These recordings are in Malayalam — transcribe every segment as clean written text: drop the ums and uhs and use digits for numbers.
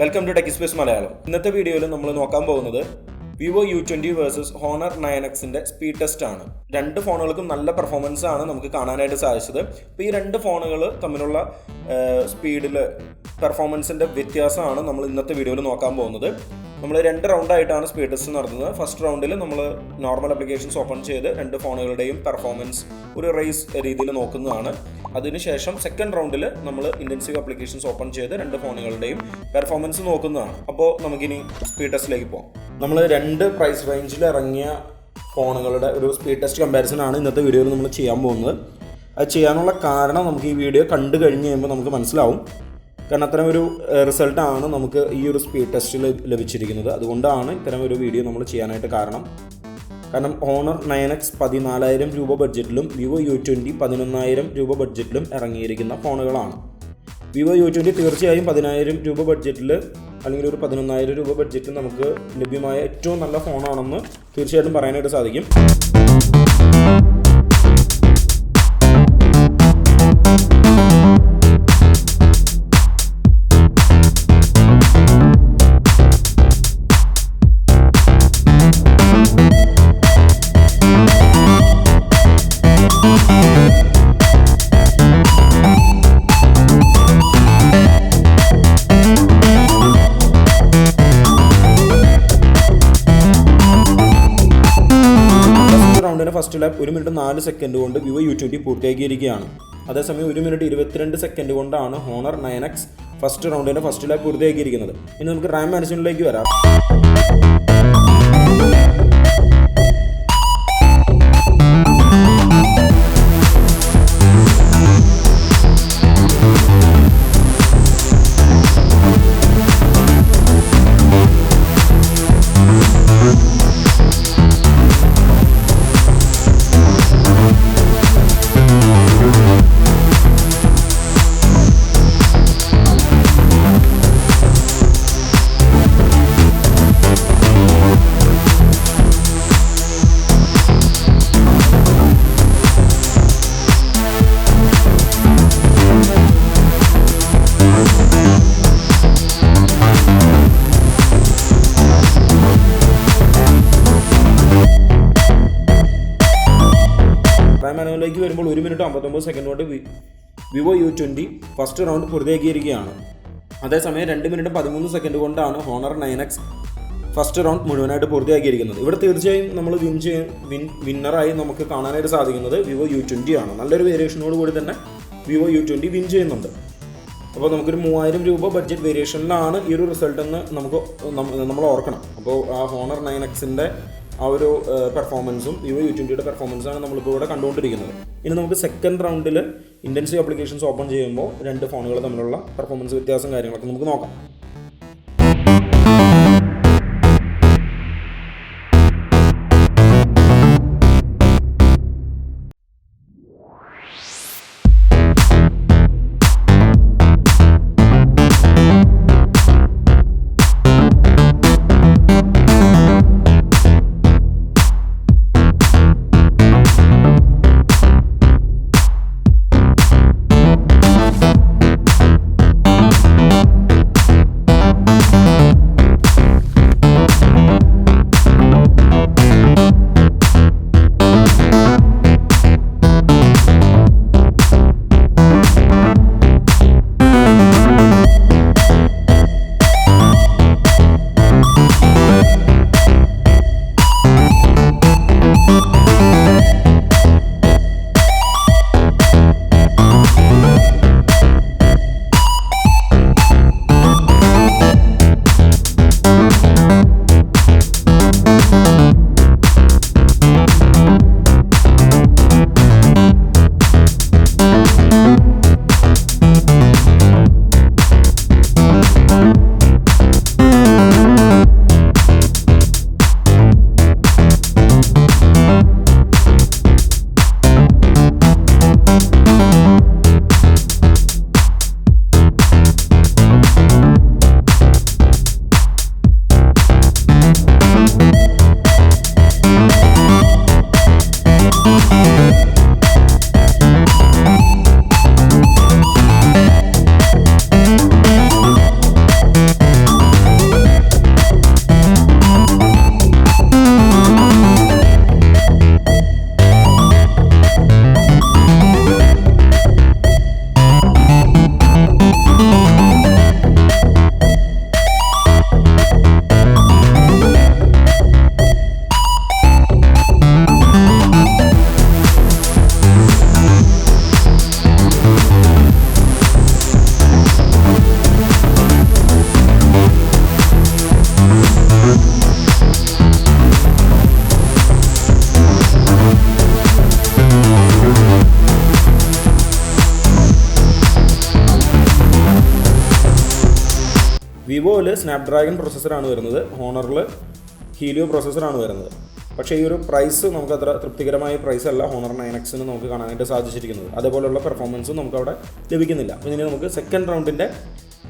Welcome to Techispace Malayalam. ഇന്നത്തെ വീഡിയോയിൽ നമ്മൾ നോക്കാൻ പോകുന്നത് Vivo U20 വേഴ്സസ് Honor 9Xന്റെ സ്പീഡ് ടെസ്റ്റ് ആണ്. രണ്ട് ഫോണുകൾക്കും നല്ല പെർഫോമൻസ് ആണ് നമുക്ക് കാണാനായിട്ട് സാധിച്ചത്. അപ്പോൾ ഈ രണ്ട് ഫോണുകൾ തമ്മിലുള്ള സ്പീഡിൽ പെർഫോമൻസിന്റെ വ്യത്യാസമാണ് നമ്മൾ ഇന്നത്തെ വീഡിയോയിൽ നോക്കാൻ പോകുന്നത്. നമ്മൾ രണ്ട് റൗണ്ടായിട്ടാണ് സ്പീഡ് ടെസ്റ്റ് നടത്തുന്നത്. ഫസ്റ്റ് റൗണ്ടിൽ നമ്മൾ നോർമൽ ആപ്ലിക്കേഷൻസ് ഓപ്പൺ ചെയ്ത് രണ്ട് ഫോണുകളുടെയും പെർഫോമൻസ് ഒരു റേസ് രീതിയിൽ നോക്കുന്നതാണ്. അതിനുശേഷം സെക്കൻഡ് റൗണ്ടിൽ നമ്മൾ ഇൻറ്റൻസീവ് ആപ്ലിക്കേഷൻസ് ഓപ്പൺ ചെയ്ത് രണ്ട് ഫോണുകളുടെയും പെർഫോമൻസ് നോക്കുന്നതാണ്. അപ്പോൾ നമുക്കിനി സ്പീഡ് ടെസ്റ്റിലേക്ക് പോകാം. നമ്മൾ രണ്ട് പ്രൈസ് റേഞ്ചിൽ ഇറങ്ങിയ ഫോണുകളുടെ ഒരു സ്പീഡ് ടെസ്റ്റ് കമ്പാരിസൺ ആണ് ഇന്നത്തെ വീഡിയോയിൽ നമ്മൾ ചെയ്യാൻ പോകുന്നത്. അത് ചെയ്യാനുള്ള കാരണം നമുക്ക് ഈ വീഡിയോ കണ്ടു കഴിഞ്ഞ് കഴിയുമ്പോൾ നമുക്ക് മനസ്സിലാവും. കാരണം അത്തരം ഒരു റിസൾട്ടാണ് നമുക്ക് ഈ ഒരു സ്പീഡ് ടെസ്റ്റിൽ ലഭിച്ചിരിക്കുന്നത്. അതുകൊണ്ടാണ് ഇത്തരം ഒരു വീഡിയോ നമ്മൾ ചെയ്യാനായിട്ട് കാരണം Honor 9X 14,000 രൂപ ബഡ്ജറ്റിലും Vivo U20 11,000 രൂപ ബഡ്ജറ്റിലും ഇറങ്ങിയിരിക്കുന്ന ഫോണുകളാണ്. Vivo U20 തീർച്ചയായും 10,000 രൂപ ബഡ്ജറ്റിൽ അല്ലെങ്കിൽ ഒരു 11,000 രൂപ ബഡ്ജറ്റിൽ നമുക്ക് ലഭ്യമായ ഏറ്റവും നല്ല ഫോണാണെന്ന് തീർച്ചയായിട്ടും പറയാനായിട്ട് സാധിക്കും. ഫസ്റ്റ് ലാപ്പ് 1 മിനിറ്റ് 4 സെക്കൻഡ് കൊണ്ട് Vivo U20 പൂർത്തിയാക്കിയിരിക്കുകയാണ്. അതേസമയം 1 മിനിറ്റ് 22 സെക്കൻഡ് കൊണ്ടാണ് Honor 9X ഫസ്റ്റ് റൗണ്ടിൻ്റെ ഫസ്റ്റ് ലാപ്പ് പൂർത്തിയാക്കിയിരിക്കുന്നത്. ഇനി നമുക്ക് റാം മാനേജ്മെൻറ്റിലേക്ക് വരാം. മാനുവലിലേക്ക് വരുമ്പോൾ 1 മിനിറ്റ് 59 സെക്കൻഡ് കൊണ്ട് Vivo U20 ഫസ്റ്റ് റൗണ്ട് പൂർത്തിയാക്കിയിരിക്കുകയാണ്. അതേസമയം 2 മിനിറ്റ് 13 സെക്കൻഡ് കൊണ്ടാണ് Honor 9X ഫസ്റ്റ് റൗണ്ട് മുഴുവനായിട്ട് പൂർത്തിയാക്കിയിരിക്കുന്നത്. ഇവിടെ തീർച്ചയായും നമ്മൾ വിന്നറായി നമുക്ക് കാണാനായിട്ട് സാധിക്കുന്നത് Vivo U20 ആണ്. നല്ലൊരു വേരിയേഷനോട് കൂടി തന്നെ Vivo U20 വിൻ ചെയ്യുന്നുണ്ട്. അപ്പോൾ നമുക്കൊരു 3,000 രൂപ ബഡ്ജറ്റ് വേരിയേഷനിലാണ് ഈ ഒരു റിസൾട്ട് എന്ന് നമ്മൾ ഓർക്കണം. അപ്പോൾ ആ Honor 9Xൻ്റെ ആ ഒരു പെർഫോമൻസും Vivo U20യുടെ പെർഫോമൻസാണ് നമ്മളിപ്പോൾ ഇവിടെ കണ്ടുകൊണ്ടിരിക്കുന്നത്. ഇനി നമുക്ക് സെക്കൻഡ് റൗണ്ടിൽ ഇൻറ്റൻസീവ് ആപ്ലിക്കേഷൻസ് ഓപ്പൺ ചെയ്യുമ്പോൾ രണ്ട് ഫോണുകൾ തമ്മിലുള്ള പെർഫോമൻസ് വ്യത്യാസം കാര്യങ്ങളൊക്കെ നമുക്ക് നോക്കാം. വിവോയിൽ സ്നാപ്ഡ്രാഗൺ പ്രോസസ്സറാണ് വരുന്നത്, ഹോണറിൽ ഹീലിയോ പ്രോസസ്സറാണ് വരുന്നത്. പക്ഷേ ഈ ഒരു പ്രൈസ് നമുക്ക് അത്ര തൃപ്തികരമായ പ്രൈസ് അല്ല ഹോണർ 9Xന് നമുക്ക് കാണാനായിട്ട് സാധിച്ചിരിക്കുന്നത്. അതേപോലെയുള്ള പെർഫോമൻസും നമുക്ക് അവിടെ ലഭിക്കുന്നില്ല. ഇനി നമുക്ക് സെക്കൻഡ് റൗണ്ടിൻ്റെ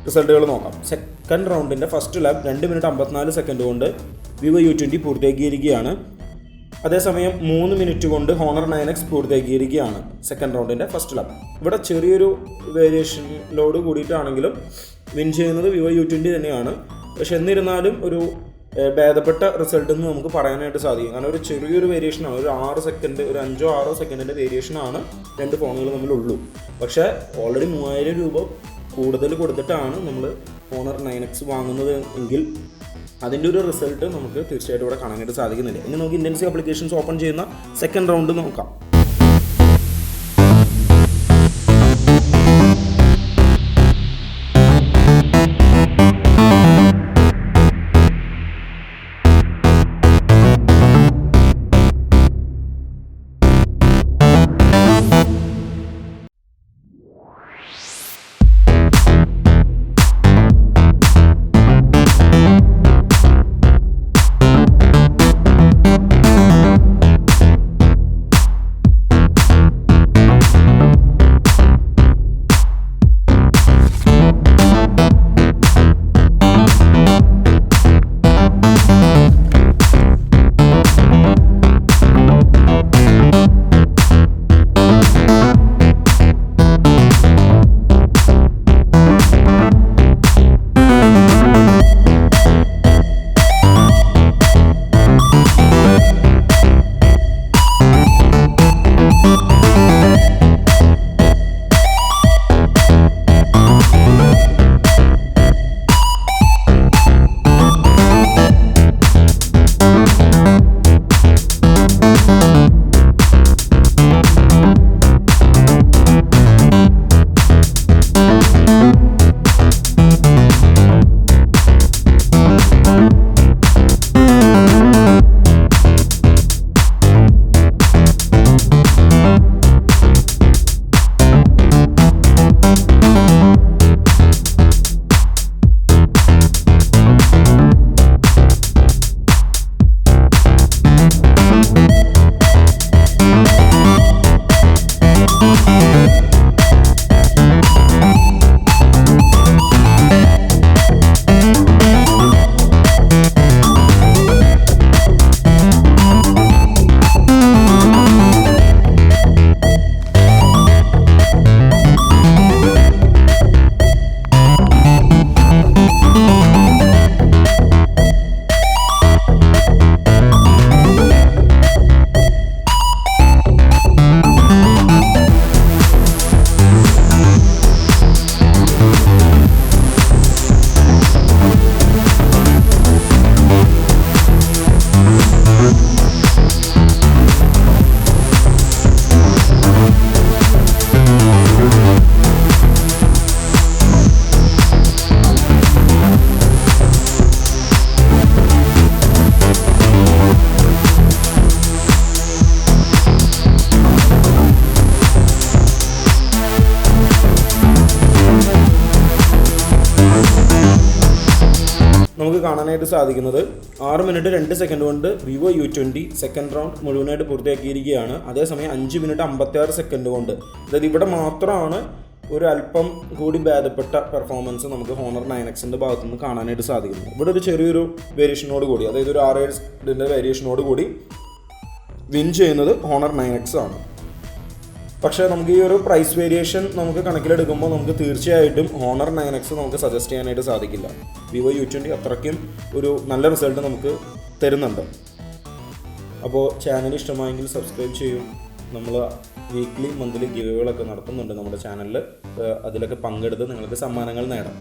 റിസൾട്ടുകൾ നോക്കാം. സെക്കൻഡ് റൗണ്ടിൻ്റെ ഫസ്റ്റ് ലാബ് 2 മിനിറ്റ് 54 സെക്കൻഡ് കൊണ്ട് Vivo U20 പൂർത്തിയാക്കിയിരിക്കുകയാണ്. അതേസമയം 3 മിനിറ്റ് കൊണ്ട് ഹോണർ 9X പൂർത്തിയാക്കിയിരിക്കുകയാണ് സെക്കൻഡ് റൗണ്ടിൻ്റെ ഫസ്റ്റ് ലാബ്. ഇവിടെ ചെറിയൊരു വേരിയേഷനിലോട് കൂടിയിട്ടാണെങ്കിലും വിൻ ചെയ്യുന്നത് Vivo U20 തന്നെയാണ്. പക്ഷെ എന്നിരുന്നാലും ഒരു ഭേദപ്പെട്ട റിസൾട്ട് എന്ന് നമുക്ക് പറയാനായിട്ട് സാധിക്കും. കാരണം ഒരു ചെറിയൊരു വേരിയേഷനാണ്, ഒരു 6 സെക്കൻഡ്, ഒരു 5-6 സെക്കൻഡിൻ്റെ വേരിയേഷനാണ് രണ്ട് ഫോണുകൾ തമ്മിലുള്ളൂ. പക്ഷേ ഓൾറെഡി 3000 രൂപ കൂടുതൽ കൊടുത്തിട്ടാണ് നമ്മൾ ഹോണർ 9X വാങ്ങുന്നത് എങ്കിൽ അതിൻ്റെ ഒരു റിസൾട്ട് നമുക്ക് തീർച്ചയായിട്ടും ഇവിടെ കാണാനായിട്ട് സാധിക്കുന്നില്ല. ഇനി നമുക്ക് ഇൻറ്റൻസീവ് ആപ്ലിക്കേഷൻസ് ഓപ്പൺ ചെയ്യുന്ന സെക്കൻഡ് റൗണ്ട് നോക്കാം. നമുക്ക് കാണാനായിട്ട് സാധിക്കുന്നത് 6 മിനിറ്റ് 2 സെക്കൻഡ് കൊണ്ട് Vivo U20 സെക്കൻഡ് റൗണ്ട് മുഴുവനായിട്ട് പൂർത്തിയാക്കിയിരിക്കുകയാണ്. അതേസമയം 5 മിനിറ്റ് 56 സെക്കൻഡ് കൊണ്ട്, അതായത് ഇവിടെ മാത്രമാണ് ഒരു അല്പം കൂടി ഭേദപ്പെട്ട പെർഫോമൻസ് നമുക്ക് ഹോണർ 9Xൻ്റെ ഭാഗത്തുനിന്ന് കാണാനായിട്ട് സാധിക്കുന്നത്. ഇവിടെ ഒരു ചെറിയൊരു വേരിയേഷനോട് കൂടി, അതായത് ഒരു 6-7 വേരിയേഷനോട് കൂടി വിൻ ചെയ്യുന്നത് ഹോണർ 9X ആണ്. പക്ഷേ നമുക്ക് ഈ ഒരു പ്രൈസ് വേരിയേഷൻ നമുക്ക് കണക്കിലെടുക്കുമ്പോൾ നമുക്ക് തീർച്ചയായിട്ടും ഹോണർ 9X നമുക്ക് സജസ്റ്റ് ചെയ്യാനായിട്ട് സാധിക്കില്ല. Vivo U20 അത്രയ്ക്കും ഒരു നല്ല റിസൾട്ട് നമുക്ക് തരുന്നുണ്ട്. അപ്പോൾ ചാനൽ ഇഷ്ടമായെങ്കിൽ സബ്സ്ക്രൈബ് ചെയ്യും. നമ്മൾ വീക്ക്ലി മന്ത്ലി ഗിവ് അവേകളൊക്കെ നടത്തുന്നുണ്ട് നമ്മുടെ ചാനലിൽ. അതിലൊക്കെ പങ്കെടുത്ത് നിങ്ങൾക്ക് സമ്മാനങ്ങൾ നേടാം.